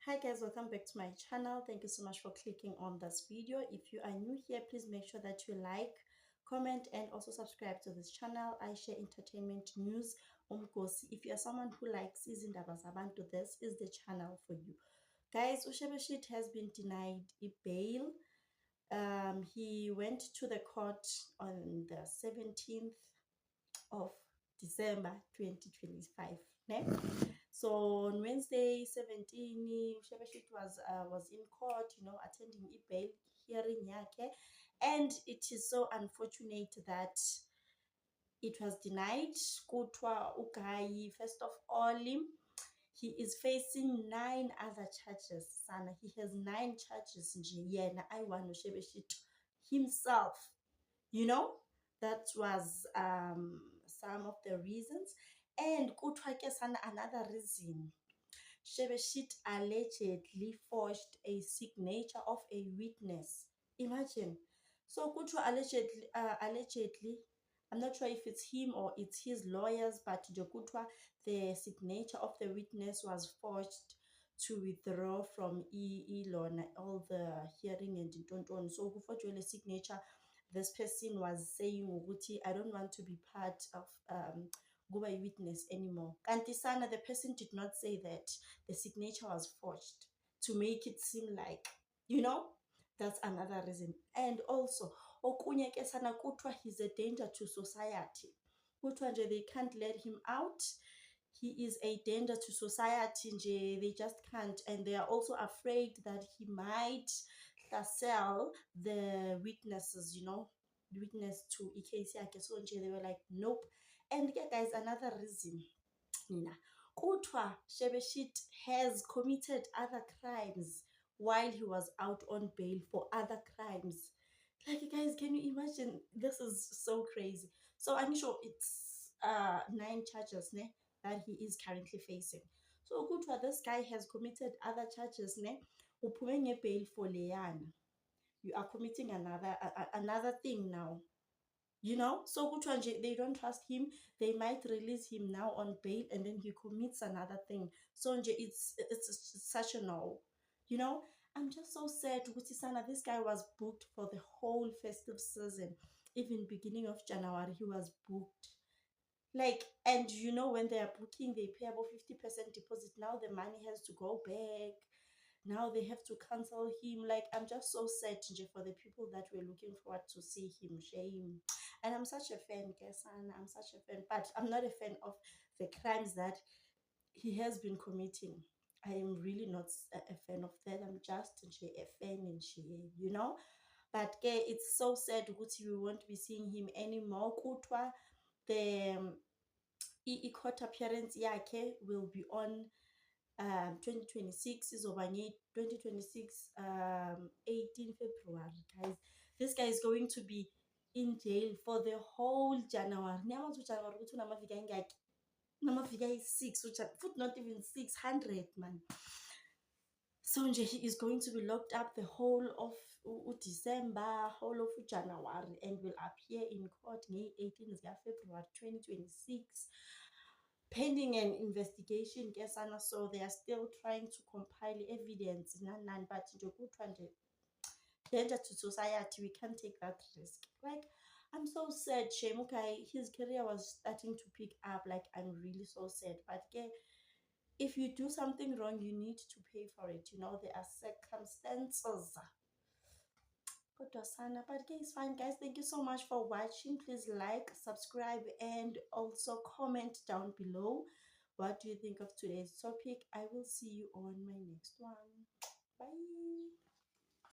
Hi guys, welcome back to my channel. Thank you so much for clicking on this video. If you are new here, please make sure that you like, comment, and also subscribe to this channel. I share entertainment news. If you are someone who likes izindaba zabantu, this is the channel for you. Guys, Ushebeshit has been denied a bail. He went to the court on the 17th of December 2025. Ne? So on Wednesday 17, Shebeshit was in court, attending a bail hearing yake, and it is so unfortunate that it was denied. Kutwa Ukai, first of all, he is facing 9 other charges. Sana, he has 9 charges. Yena I want Shebeshit himself. That was some of the reasons. And kutwa sana another reason. Shebeshit allegedly forged a signature of a witness. Imagine. So kutwa allegedly, I'm not sure if it's him or it's his lawyers, but kutwa the signature of the witness was forged to withdraw from Elon all the hearing and don't. So kuforjwe signature, this person was saying ukuthi I don't want to be part of Guba witness anymore. Kantisana, the person did not say that the signature was forged to make it seem like, that's another reason. And also, okunye ke sana kutwa he's a danger to society. Kutwa nje they can't let him out. He is a danger to society nje, they just can't. And they are also afraid that he might sell the witnesses, witness to case yake. So nje they were like, nope. And yeah, guys, another reason, Nina, kutwa Shebeshit has committed other crimes while he was out on bail for other crimes. Like, guys, can you imagine? This is so crazy. So I'm sure it's 9 charges that he is currently facing. So kutwa this guy has committed other charges uphume bail for Leyana. You are committing another thing now. So kutwa nje they don't trust him. They might release him now on bail and then he commits another thing. So nje it's such a no. I'm just so sad. Sana, this guy was booked for the whole festive season. Even beginning of January, he was booked. Like, and when they are booking, they pay about 50% deposit. Now the money has to go back. Now they have to cancel him. Like, I'm just so sad for the people that were looking forward to see him. Shame. And I'm such a fan, Kesana. I'm such a fan. But I'm not a fan of the crimes that he has been committing. I am really not a fan of that. I'm just a fan in But it's so sad we won't be seeing him anymore. Kutwa, the court appearance yake will be on 2026 is over 2026 18 February, guys. This guy is going to be in jail for the whole January. January 6, not even 600, man. So he is going to be locked up the whole of December, whole of January, and will appear in court on 18th February 2026, pending an investigation. So they are still trying to compile evidence. But danger to society, we can't take that risk. Like, I'm so sad. Shemukai, his career was starting to pick up. Like, I'm really so sad. But if you do something wrong, you need to pay for it. There are circumstances. But it's fine, guys. Thank you so much for watching. Please like, subscribe, and also comment down below. What do you think of today's topic? I will see you on my next one. Bye.